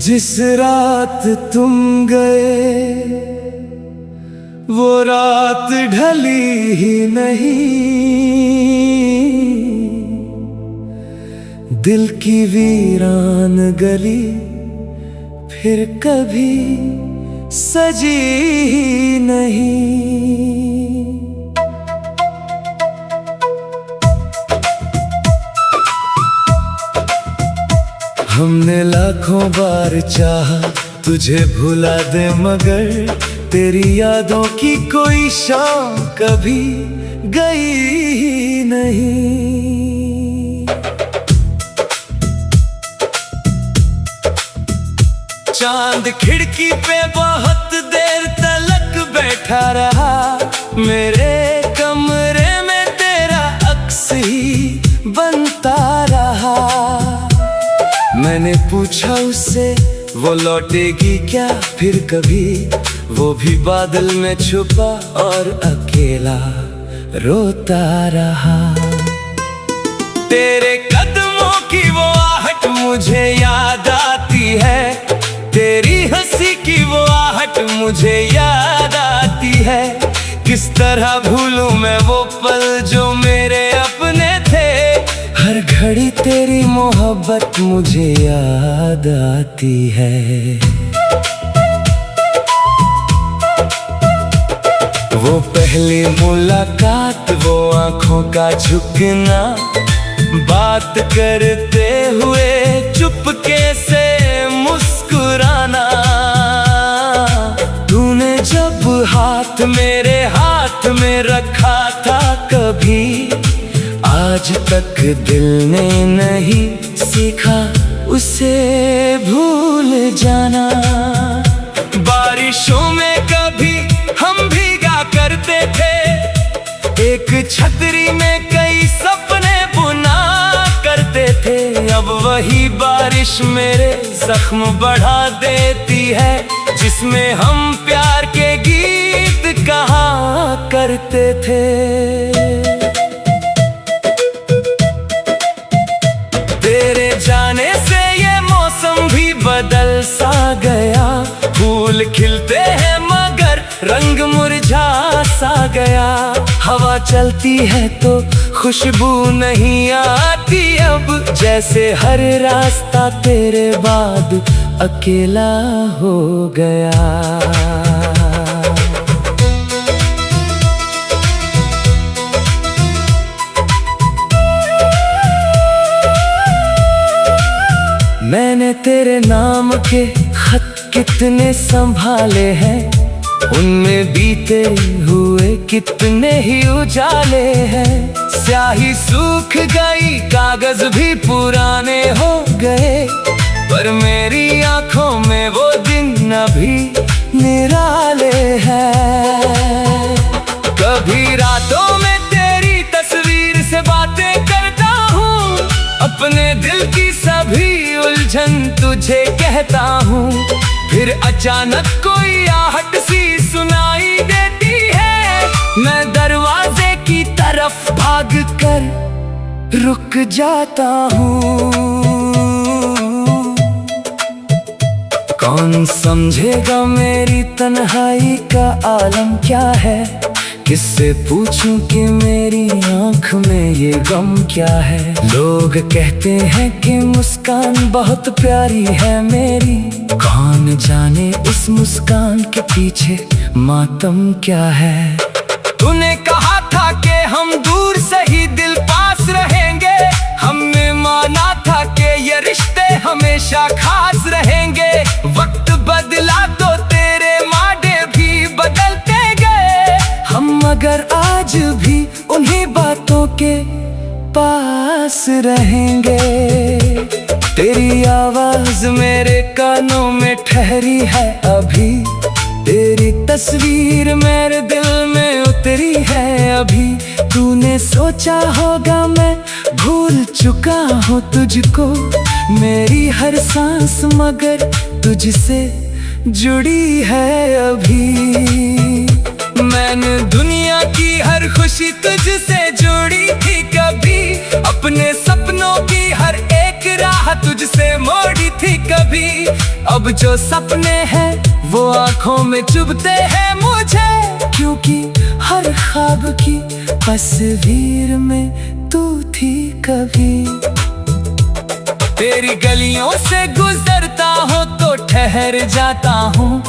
जिस रात तुम गए वो रात ढली ही नहीं, दिल की वीरान गली फिर कभी सजी ही नहीं। हमने लाखों बार चाहा तुझे भुला दे, मगर तेरी यादों की कोई शाम कभी गई ही नहीं। चांद खिड़की पे बहुत देर तलक बैठा रहा, मेरे कमरे में तेरा अक्स ही बनता रहा। मैंने पूछा उससे वो लौटेगी क्या फिर कभी, वो भी बादल में छुपा और अकेला रोता रहा। तेरे कदमों की वो आहट मुझे याद आती है, तेरी हंसी की वो आहट मुझे याद आती है। किस तरह भूलूं मैं वो पल जो मेरे अपने थे, हर घड़ी तेरी मोहब्बत मुझे याद आती है। वो पहली मुलाकात, वो आंखों का झुकना, बात करते हुए चुपके से मुस्कुराना। तूने जब हाथ मेरे हाथ में रखा था कभी, आज तक दिल ने नहीं सीखा उसे भूल जाना। बारिशों में कभी हम भीगा करते थे, एक छतरी में कई सपने बुना करते थे। अब वही बारिश मेरे जख्म बढ़ा देती है, जिसमें हम प्यार के गीत कहा करते थे। तेरे जाने से ये मौसम भी बदल सा गया, फूल खिलते हैं मगर रंग मुरझा सा गया। हवा चलती है तो खुशबू नहीं आती अब, जैसे हर रास्ता तेरे बाद अकेला हो गया। मैंने तेरे नाम के खत कितने संभाले हैं, उनमें बीते हुए कितने ही उजाले हैं। स्याही सूख गई, कागज भी पुराने हो गए, पर मेरी आंखों में वो दिन अभी निराले हैं। कभी रातों में तेरी तस्वीर से बातें करता हूँ, अपने दिल की सभी उलझन तुझे कहता हूँ। फिर अचानक कोई आहट सी सुनाई देती है, मैं दरवाजे की तरफ भाग कर रुक जाता हूँ। कौन समझेगा मेरी तन्हाई का आलम क्या है, किससे पूछूं कि मेरी आंख में ये गम क्या है। लोग कहते हैं कि मुस्कान बहुत प्यारी है मेरी, कौन जाने इस मुस्कान के पीछे मातम क्या है। तूने कहा था कि हम दूर से ही दिल पास रहेंगे, हमने माना था कि ये रिश्ते हमेशा खास रहेंगे। वक्त बदला तो तेरे माडे भी बदलते गए, हम मगर आज भी उन्हीं बातों के पास रहेंगे। तेरी आवाज मेरे कानों में ठहरी है अभी, तेरी तस्वीर मेरे दिल में उतरी है अभी। तूने सोचा होगा मैं भूल चुका हूँ तुझको, मेरी हर सांस मगर तुझसे जुड़ी है अभी। मैंने दुनिया की हर खुशी तुझसे जोड़ी थी कभी, अपने सपनों की हर एक राह तुझसे मोड़ी थी कभी। अब जो सपने हैं वो आंखों में चुभते हैं मुझे, क्योंकि हर ख्वाब की तस्वीर में तू थी कभी। तेरी गलियों से गुजरता हूँ तो ठहर जाता हूँ,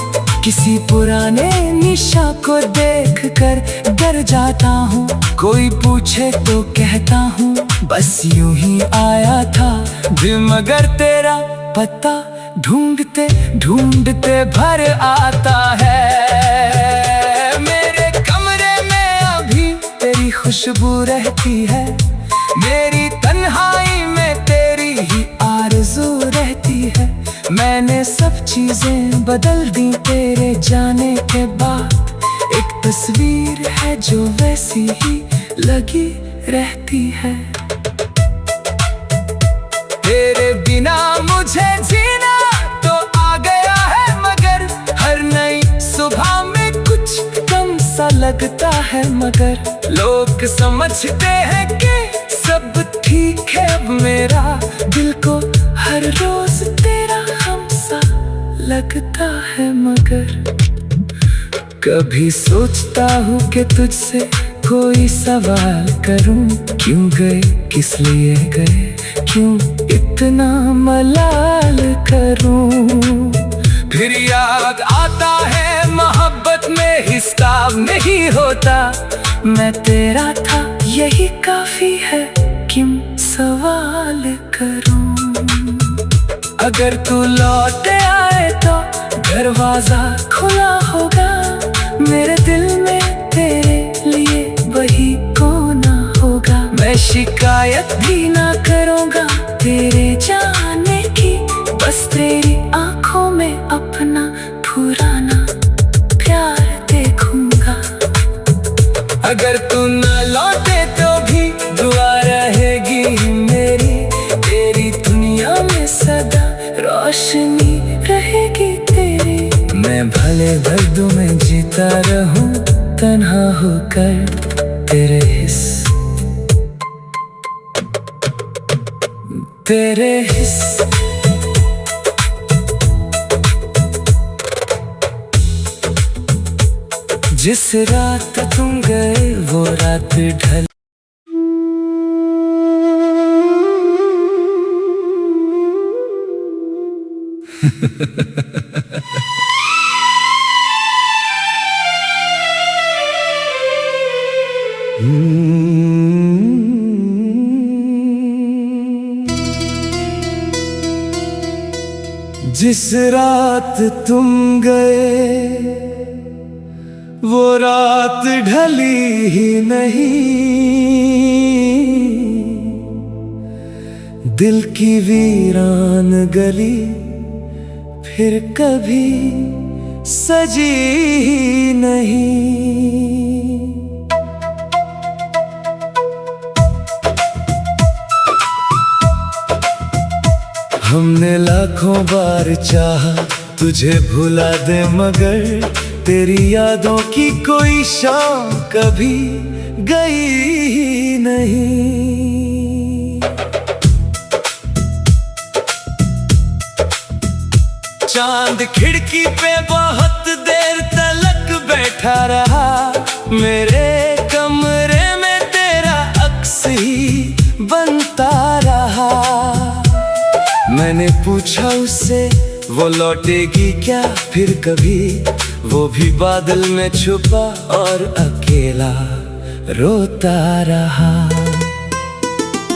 किसी पुराने निशा को देख कर डर जाता हूँ। कोई पूछे तो कहता हूँ बस यूं ही आया था दिल, मगर तेरा पता ढूंढते ढूंढते भर आता है। मेरे कमरे में अभी तेरी खुशबू रहती है, मेरी तन्हाई में तेरी ही आरज़ू रहती है। मैंने सब चीजें बदल दी तेरे जाने के बाद, एक तस्वीर है जो वैसी ही लगी रहती है। तेरे बिना मुझे जीना तो आ गया है, मगर हर नई सुबह में कुछ कम सा लगता है। मगर लोग समझते हैं कि सब ठीक है अब, मेरा दिल को हर रोज तेरा हम सा लगता है। मगर कभी सोचता हूँ कि तुझसे कोई सवाल करूँ, क्यों गए, किस लिए गए, क्यों इतना मलाल करूँ। फिर याद आता है मोहब्बत में हिसाब नहीं होता, मैं तेरा था यही काफी है, क्यों सवाल करूँ। अगर तू लौट आए तो दरवाजा खुला होगा, मेरे दिल में तेरे लिए वही कोना होगा। मैं शिकायत भी ना करूँगा तेरे जाने की, बस तेरी आंखों में अपना पुराना प्यार देखूंगा। अगर तू न लौटे तो भी दुआ रहेगी मेरी, तेरी दुनिया में सदा रोशनी रहेगी तेरी। मैं भले दर्दों में जीता रहूं तन्हा होकर, तेरे हिस्स जिस रात तुम गए वो रात ढल। जिस रात तुम गए वो रात ढली ही नहीं, दिल की वीरान गली फिर कभी सजी ही नहीं। हमने लाखों बार चाहा तुझे भुला दे, मगर तेरी यादों की कोई शाम कभी गई ही नहीं। चांद खिड़की पे बहुत देर तलक बैठा रहा, मेरे कमरे में तेरा अक्स ही बनता रहा। मैंने पूछा उससे वो लौटेगी क्या फिर कभी, वो भी बादल में छुपा और अकेला रोता रहा।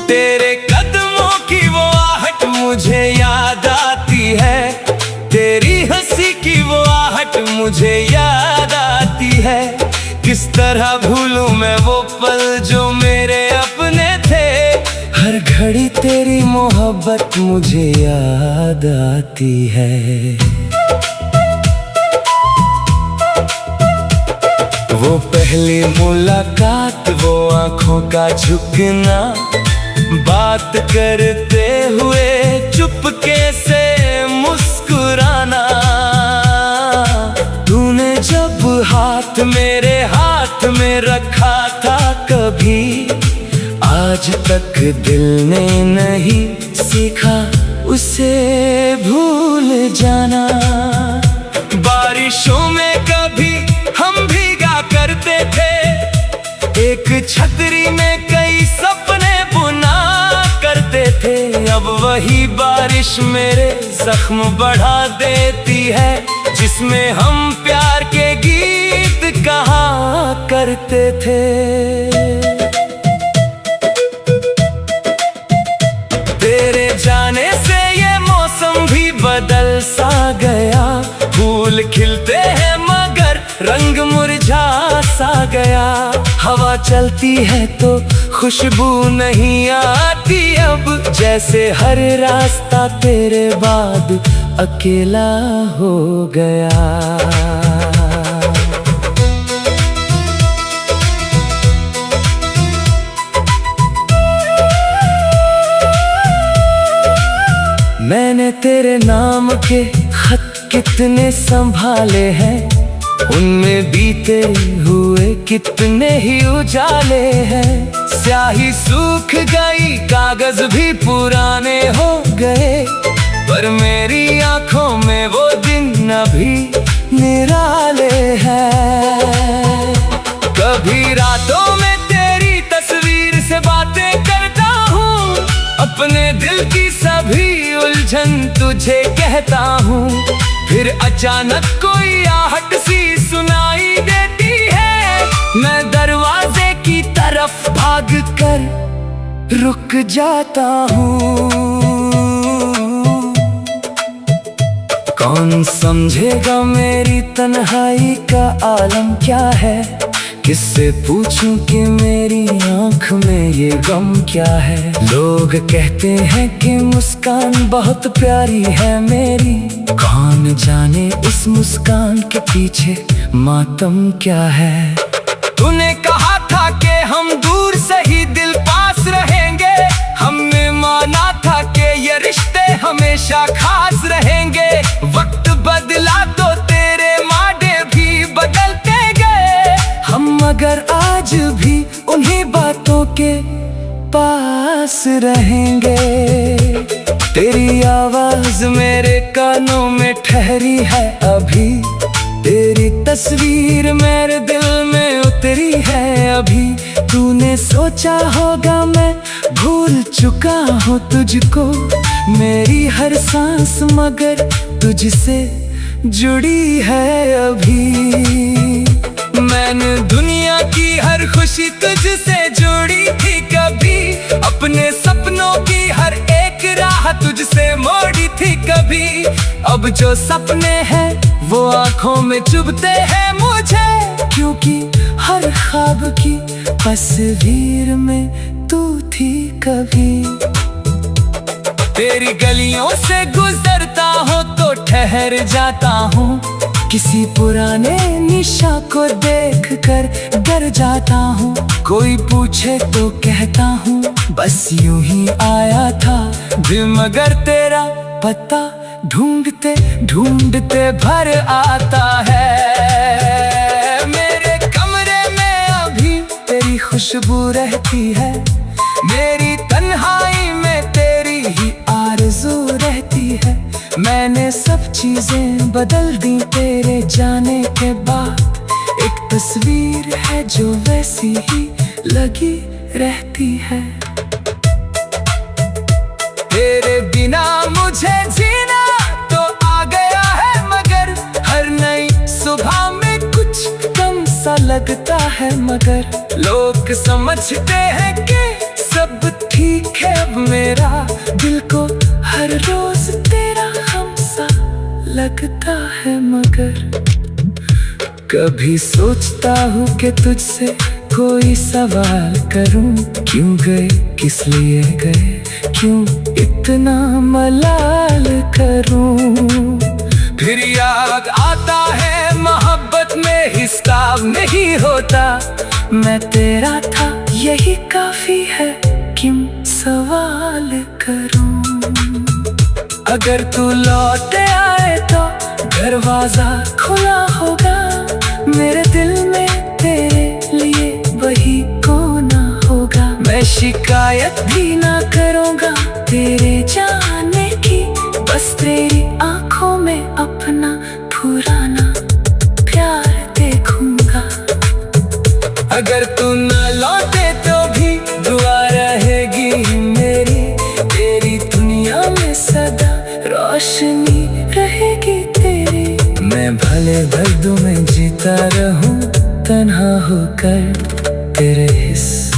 तेरे कदमों की वो आहट मुझे याद आती है, तेरी हंसी की वो आहट मुझे याद आती है। किस तरह भूलूं मैं वो पल जो मेरे अपने थे, हर घड़ी तेरी मोहब्बत मुझे याद आती है। वो पहली मुलाकात, वो आंखों का झुकना, बात करते हुए चुपके से मुस्कुराना। तूने जब हाथ मेरे हाथ में रखा था कभी, आज तक दिल ने नहीं सीखा उसे भूल जाना। बारिशों में कभी हम भीगा करते थे, एक छतरी में कई सपने बुना करते थे। अब वही बारिश मेरे जख्म बढ़ा देती है, जिसमें हम प्यार के गीत कहा करते थे। तेरे जाने से ये मौसम भी बदल सा गया, फूल खिलते हैं मगर रंग मुरझा सा गया। हवा चलती है तो खुशबू नहीं आती अब, जैसे हर रास्ता तेरे बाद अकेला हो गया। मैंने तेरे नाम के खत कितने संभाले हैं, उनमें बीते हुए कितने ही उजाले हैं। स्याही सूख गई, कागज भी पुराने हो गए, पर मेरी आंखों में वो दिन अभी निराले हैं। कभी रातों में तेरी तस्वीर से बातें करता हूँ, अपने दिल की सभी उलझन तुझे कहता हूँ। फिर अचानक कोई आहट सी सुनाई देती है, मैं दरवाजे की तरफ भाग कर रुक जाता हूँ। कौन समझेगा मेरी तन्हाई का आलम क्या है, किससे पूछूं कि मेरी आँख में ये गम क्या है। लोग कहते हैं कि मुस्कान बहुत प्यारी है मेरी, कौन जाने इस मुस्कान के पीछे मातम क्या है। तूने कहा था कि हम दूर से ही दिल पास रहेंगे, हमने माना था कि ये रिश्ते हमेशा खास रहेंगे। वक्त बदला तो तेरे माडे भी बदलते गए, हम मगर आज भी उन्हीं बातों के पास रहेंगे। तेरी आवाज मेरे कानों में ठहरी है अभी, तेरी तस्वीर मेरे दिल में उतरी है अभी। तूने सोचा होगा मैं भूल चुका हूँ तुझको, मेरी हर सांस मगर तुझसे जुड़ी है अभी। मैंने दुनिया की हर खुशी तुझसे जोड़ी थी कभी, अपने सपनों की हर एक राह तुझसे मोड़ी थी कभी। अब जो सपने हैं वो आंखों में चुभते हैं मुझे, क्योंकि हर ख्वाब की तस्वीर में तू थी कभी। तेरी गलियों से गुजरता हूँ तो ठहर जाता हूँ, किसी पुराने निशा को देख कर डर जाता हूँ। कोई पूछे तो कहता हूँ बस यूं ही आया था दिल, मगर तेरा पता ढूंढते ढूंढते भर आता है। मेरे कमरे में अभी तेरी खुशबू रहती है, मेरी तन्हाई में तेरी ही आरज़ू रहती है। मैंने सब चीजें बदल दी तेरे जाने के बाद, एक तस्वीर है जो वैसी ही लगी रहती है। तेरे बिना मुझे जीना तो आ गया है, मगर हर नई सुबह में कुछ कम सा लगता है। मगर लोग समझते हैं कि सब ठीक है अब, मेरा दिल को हर रोज तेरा गम सा लगता है। मगर कभी सोचता हूँ कि तुझसे कोई सवाल करूँ, क्यों गए, किस लिए गए, क्यों इतना मलाल करूँ। फिर याद आता है मोहब्बत में हिसाब नहीं होता, मैं तेरा था यही काफी है, क्यों सवाल करूँ। अगर तू लौट आए तो दरवाजा खुला होगा, मेरे दिल में तेरे लिए वही कोना होगा। मैं शिकायत भी ना करूँगा तेरे जाने की, तेरी आंखों में अपना पुराना प्यार देखूंगा। अगर तू न लौटे तो भी दुआ रहेगी मेरी, तेरी दुनिया में सदा रोशनी रहेगी तेरी। मैं भले दर्दों में जीता रहूं तन्हा होकर तेरे हिस्स,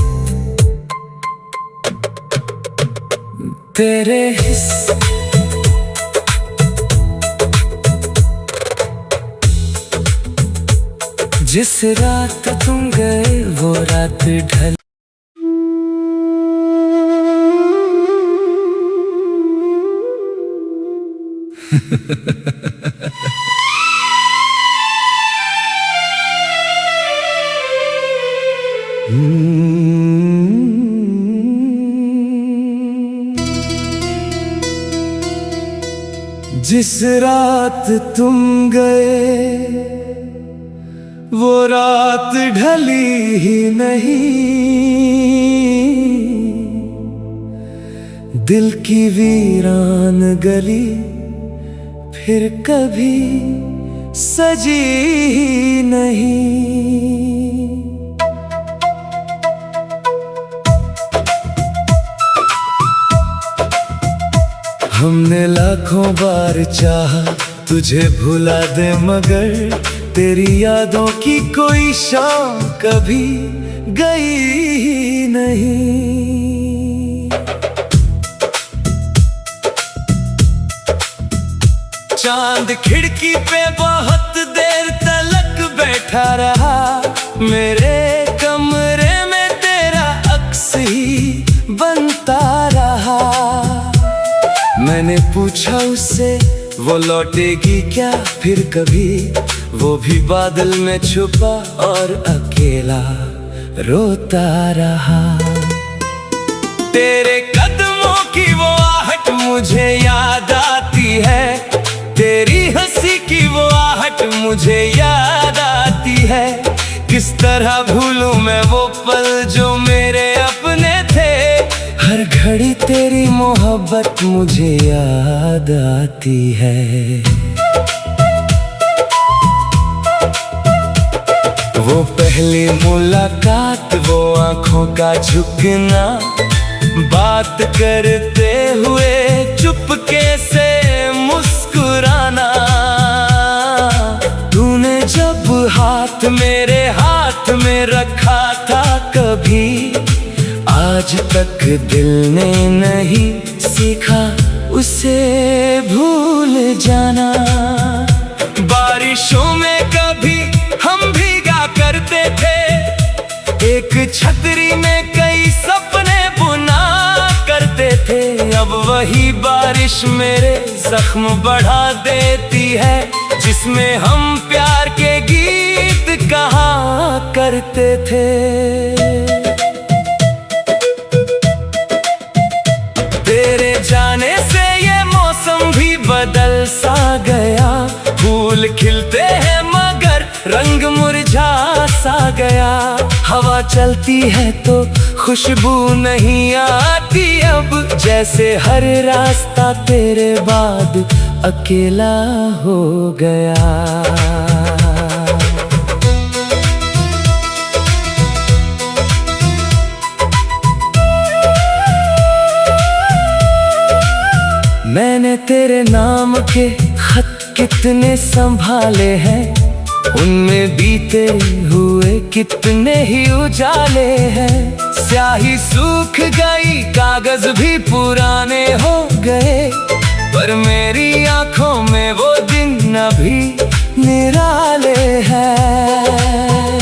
तेरे हिस्स। जिस रात तुम गए वो रात ढल जिस रात तुम गए वो रात ढली ही नहीं, दिल की वीरान गली फिर कभी सजी ही नहीं। हमने लाखों बार चाहा तुझे भुला दे, मगर तेरी यादों की कोई शाम कभी गई ही नहीं। चांद खिड़की पे बहुत देर तलक बैठा रहा, मेरे कमरे में तेरा अक्स ही बनता रहा। मैंने पूछा उससे वो लौटेगी क्या फिर कभी, वो भी बादल में छुपा और अकेला रोता रहा। तेरे कदमों की वो आहट मुझे याद आती है, तेरी हंसी की वो आहट मुझे याद आती है। किस तरह भूलूं मैं वो पल जो मेरे अपने थे, हर घड़ी तेरी मोहब्बत मुझे याद आती है। वो पहली मुलाकात, वो आंखों का झुकना, बात करते हुए चुपके से मुस्कुराना। तूने जब हाथ मेरे हाथ में रखा था कभी, आज तक दिल ने नहीं सीखा उसे भूल जाना। बारिशों में कभी हम भीगा करते थे, एक छतरी में कई सपने बुना करते थे। अब वही बारिश मेरे जख्म बढ़ा देती है, जिसमें हम प्यार के गीत कहा करते थे। तेरे जाने से ये मौसम भी बदल सा गया, फूल खिलते हैं मगर रंग मुरझा सा गया। हवा चलती है तो खुशबू नहीं आती अब, जैसे हर रास्ता तेरे बाद अकेला हो गया। मैंने तेरे नाम के खत कितने संभाले हैं, उनमें बीते हुए कितने ही उजाले हैं। स्याही सूख गई, कागज भी पुराने हो गए, पर मेरी आंखों में वो दिन अभी निराले हैं।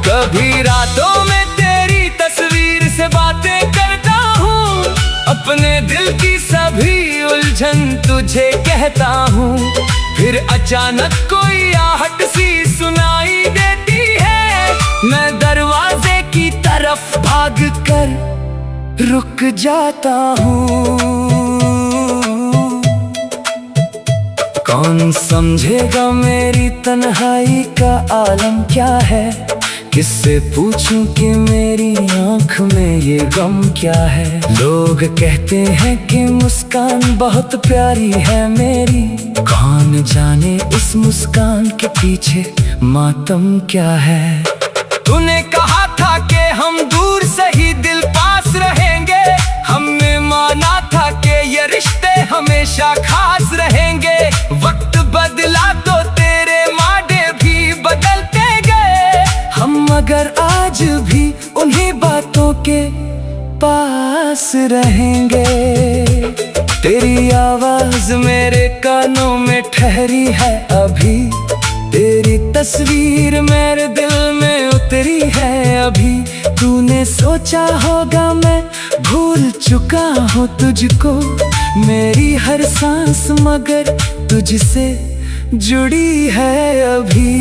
कभी रातों में तेरी तस्वीर से बातें करता हूँ, अपने दिल की सभी उलझन तुझे कहता हूँ। फिर अचानक कोई आहट सी सुनाई देती है, मैं दरवाजे की तरफ भाग कर रुक जाता हूँ। कौन समझेगा मेरी तन्हाई का आलम क्या है, किससे पूछूं कि मेरी आँख में ये गम क्या है। लोग कहते हैं कि मुस्कान बहुत प्यारी है मेरी, कौन जाने इस मुस्कान के पीछे मातम क्या है। तूने कहा था कि हम दूर से ही दिल पास रहेंगे, हमने माना था कि ये रिश्ते हमेशा खास रहेंगे। वक्त बदला तो तेरे माडे भी बदलते गए हम, मगर आज भी उन्हीं बातों के पास रहेंगे। तेरी आवाज मेरे कानों में ठहरी है अभी, तेरी तस्वीर मेरे दिल में उतरी है अभी। तूने सोचा होगा मैं भूल चुका हूँ तुझको, मेरी हर सांस मगर तुझसे जुड़ी है अभी।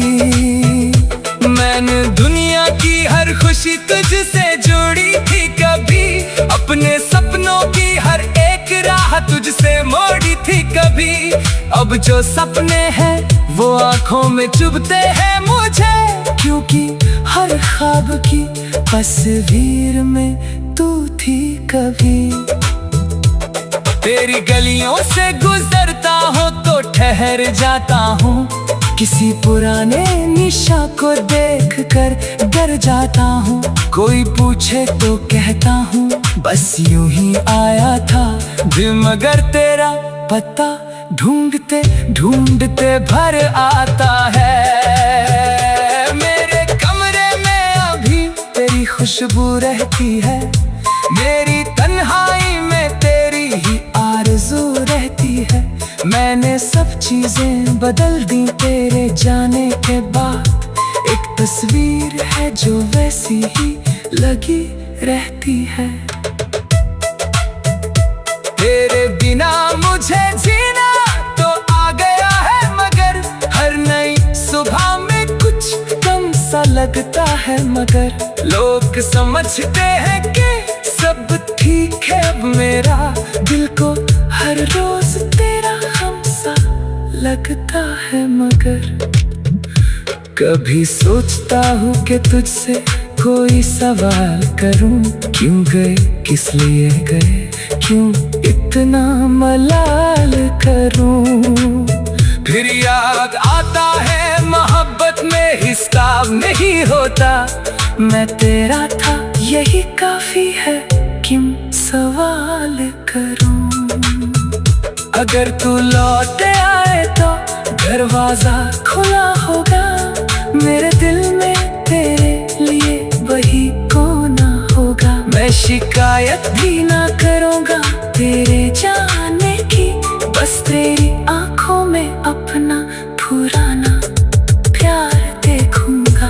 मैंने दुनिया की हर खुशी तुझसे जोड़ी थी कभी, अपने सपनों की हर एक राह तुझसे मोड़ी थी कभी। अब जो सपने हैं वो आंखों में चुभते हैं मुझे, क्योंकि हर ख्वाब की तस्वीर में तू थी कभी। तेरी गलियों से गुजरता हूँ तो ठहर जाता हूँ, किसी पुराने निशा को देख कर डर जाता हूँ। कोई पूछे तो कहता हूँ बस यूं ही आया था दिल, मगर तेरा पता ढूंढते ढूंढते भर आता है। मेरे कमरे में अभी तेरी खुशबू रहती है, मेरी तन्हाई में तेरी ही आरज़ू रहती है। मैंने सब चीजें बदल दी तेरे जाने के बाद, एक तस्वीर है जो वैसी ही लगी रहती है। तेरे बिना मुझे जीना तो आ गया है, मगर हर नई सुबह में कुछ कम सा लगता है। मगर लोग समझते हैं कि सब ठीक है अब, मेरा दिल को हर रोज तेरा हम सा लगता है। मगर कभी सोचता हूँ कि तुझसे कोई सवाल करूँ, क्यों गए किस लिए गए, क्यों इतना मलाल करूँ। फिर याद आता है मोहब्बत में हिसाब नहीं होता, मैं तेरा था यही काफी है, क्यों सवाल करूँ। अगर तू लौट आए तो दरवाजा खुला होगा, मेरे दिल में तेरे लिए वही कोना होगा। मैं शिकायत भी ना करूँगा तेरे जाने की, बस तेरी आंखों में अपना पुराना प्यार देखूंगा।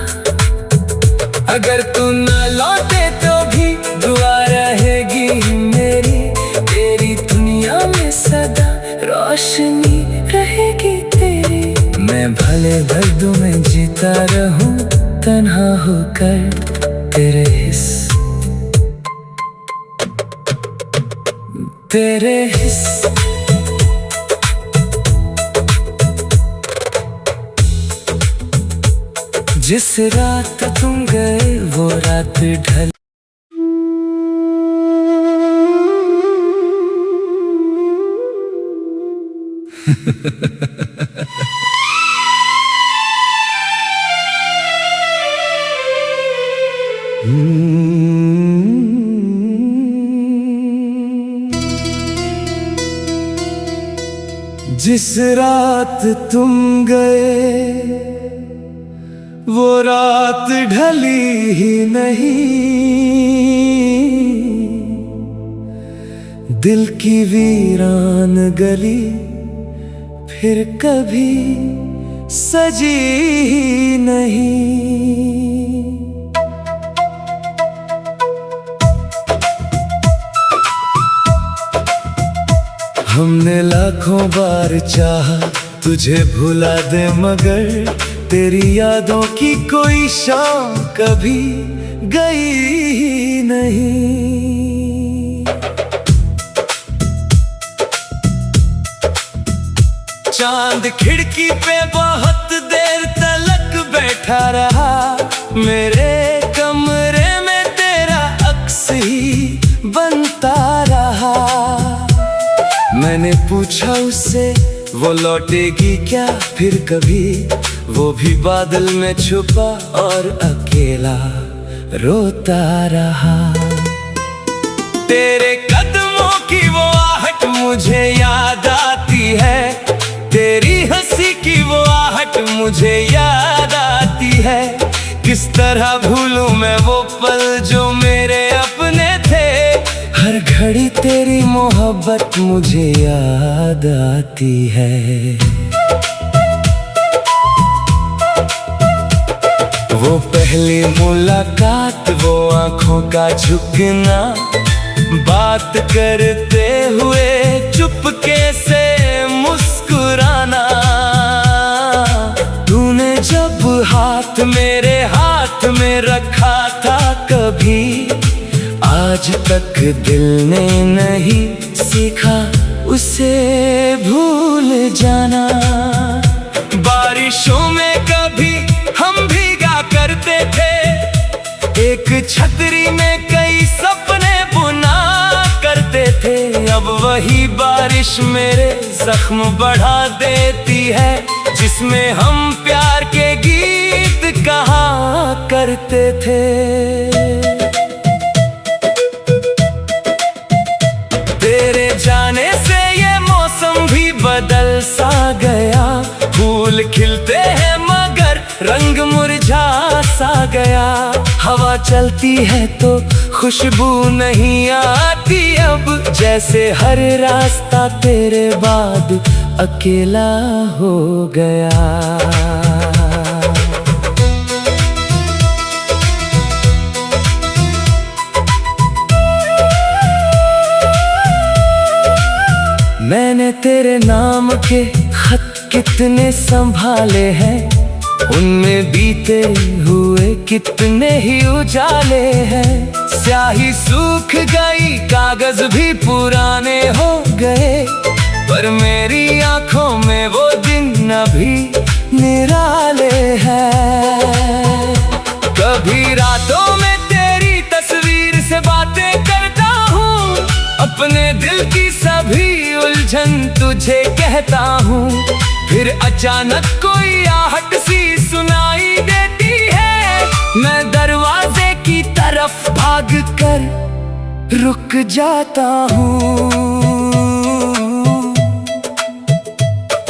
अगर तू न लौटे तो भी दुआ रहेगी मेरी, तेरी दुनिया में सदा रोशनी रहेगी तेरी। मैं भले दर्द में जीता रहूं तन्हा होकर तेरे हिस्स, तेरे हिस्स। जिस रात तुम गए वो रात ढल जिस रात तुम गए वो रात ढली ही नहीं, दिल की वीरान गली फिर कभी सजी ही नहीं। हमने लाखों बार चाहा तुझे भुला दे, मगर तेरी यादों की कोई शाम कभी गई ही नहीं। चांद खिड़की पे बहुत देर तलक बैठा रहा, मेरे बनता रहा। मैंने पूछा उससे वो लौटेगी क्या फिर कभी, वो भी बादल में छुपा और अकेला रोता रहा। तेरे कदमों की वो आहट मुझे याद आती है, तेरी हंसी की वो आहट मुझे याद आती है। किस तरह भूलूं मैं वो पल जो मेरे अपने थे, हर घड़ी तेरी मोहब्बत मुझे याद आती है। वो पहली मुलाकात, वो आंखों का झुकना, बात करते हुए चुपके से मुस्कुराना। तूने जब हाथ मेरे हाथ में रखा था कभी, आज तक दिल ने नहीं सीखा उसे भूल जाना। बारिशों में कभी हम भीगा करते थे, एक छतरी में कई सपने बुना करते थे। अब वही बारिश मेरे जख्म बढ़ा देती है, जिसमें हम प्यार के गीत कहा करते थे। तेरे जाने से ये मौसम भी बदल सा गया, फूल खिलते हैं मगर रंग मुरझा सा गया। हवा चलती है तो खुशबू नहीं आती अब, जैसे हर रास्ता तेरे बाद अकेला हो गया। मैंने तेरे नाम के खत कितने संभाले हैं, उनमें बीते हुए कितने ही उजाले हैं। स्याही सूख गई, कागज भी पुराने हो गए, पर मेरी आंखों में वो दिन अभी निराले हैं। कभी रातों में तेरी तस्वीर से बातें करता हूँ, अपने दिल की सभी उलझन तुझे कहता हूँ। फिर अचानक कोई आहट सी सुनाई देती है, मैं दरवाजे की तरफ भाग कर रुक जाता हूँ।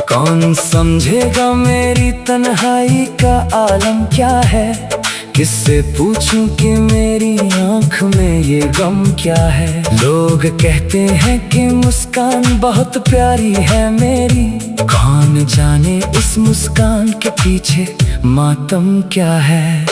कौन समझेगा मेरी तन्हाई का आलम क्या है, किससे पूछूं कि मेरी आंख में ये गम क्या है। लोग कहते हैं कि मुस्कान बहुत प्यारी है मेरी, कौन जाने इस मुस्कान के पीछे मातम क्या है।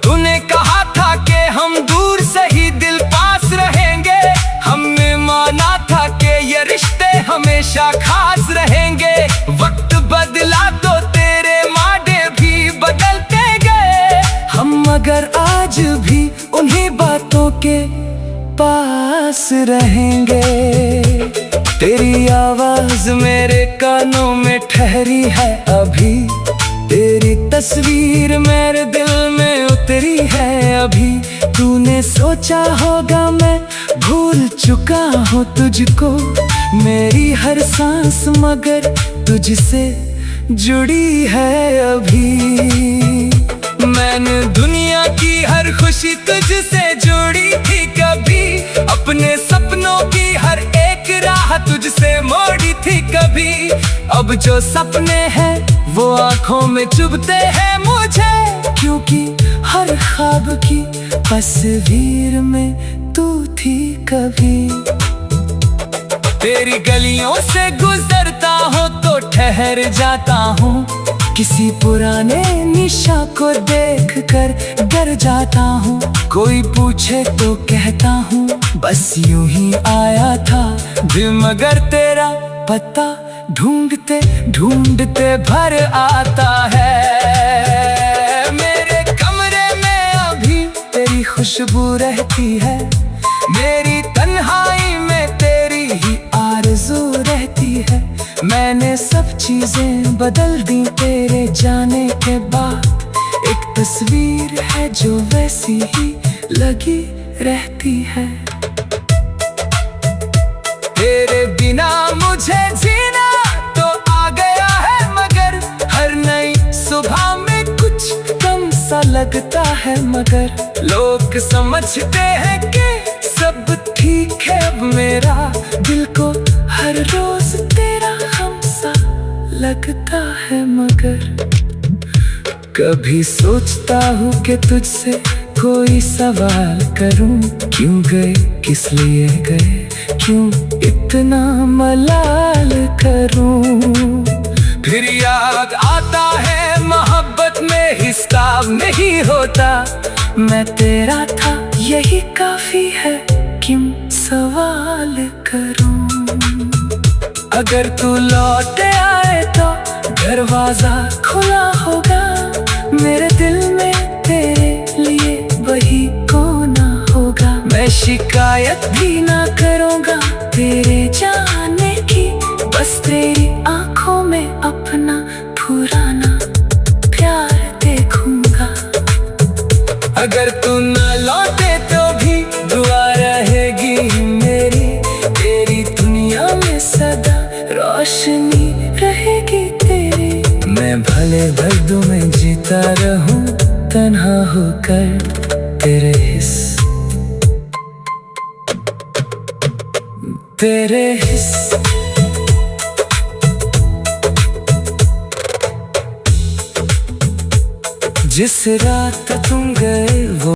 तूने कहा था कि हम दूर से ही दिल पास रहेंगे, हमने माना था कि ये रिश्ते हमेशा खास रहेंगे। वक्त बदला तो तेरे माडे भी बदलते गए, हम मगर आज भी उन्हीं बातों के पास रहेंगे। तेरी आवाज मेरे कानों में ठहरी है अभी, तेरी तस्वीर मेरे दिल में उतरी है अभी। तूने सोचा होगा मैं भूल चुका हूँ तुझको, मेरी हर सांस मगर तुझसे जुड़ी है अभी। मैंने दुनिया की हर खुशी तुझसे जोड़ी थी कभी, अपने सपनों की हर एक राह तुझसे मोड़ी थी कभी। अब जो सपने हैं वो आंखों में चुभते हैं मुझे, क्योंकि हर ख्वाब की तस्वीर में तू थी कभी। तेरी गलियों से गुजरता हूँ तो ठहर जाता हूँ, किसी पुराने निशा को देख कर डर जाता हूँ। कोई पूछे तो कहता हूँ बस यूं ही आया था दिल, मगर तेरा पता ढूंढते ढूंढते भर आता है। मेरे कमरे में अभी तेरी खुशबू रहती है, मेरी तन्हाई में तेरी ही आरज़ू रहती है। मैंने सब चीजें बदल दी तेरे जाने के बाद, एक तस्वीर है जो वैसी ही लगी रहती है। लगता है, मगर लोग समझते हैं कि सब ठीक है। अब मेरा दिल को हर रोज तेरा हमसा लगता है, मगर कभी सोचता हूँ कि तुझसे कोई सवाल करूँ। क्यों गए, किस लिए गए, क्यों इतना मलाल करूँ। फिर याद आता है मोहब्बत में हिसाब नहीं होता। मैं तेरा था यही काफी है, क्यों सवाल करूं। अगर तू लौट आए तो दरवाजा खुला होगा। मेरे दिल में तेरे लिए वही कोना होगा। मैं शिकायत भी ना करूँगा तेरे जाने की, बस तेरी आंखों में अपना पुराना प्यार देखूंगा। अगर तू न लौटे तो भी दुआ रहेगी मेरी, तेरी दुनिया में सदा रोशनी रहेगी तेरी। मैं भले दर्दों में जीता रहूं तन्हा होकर तेरे हिस्स जिस रात तुम गए वो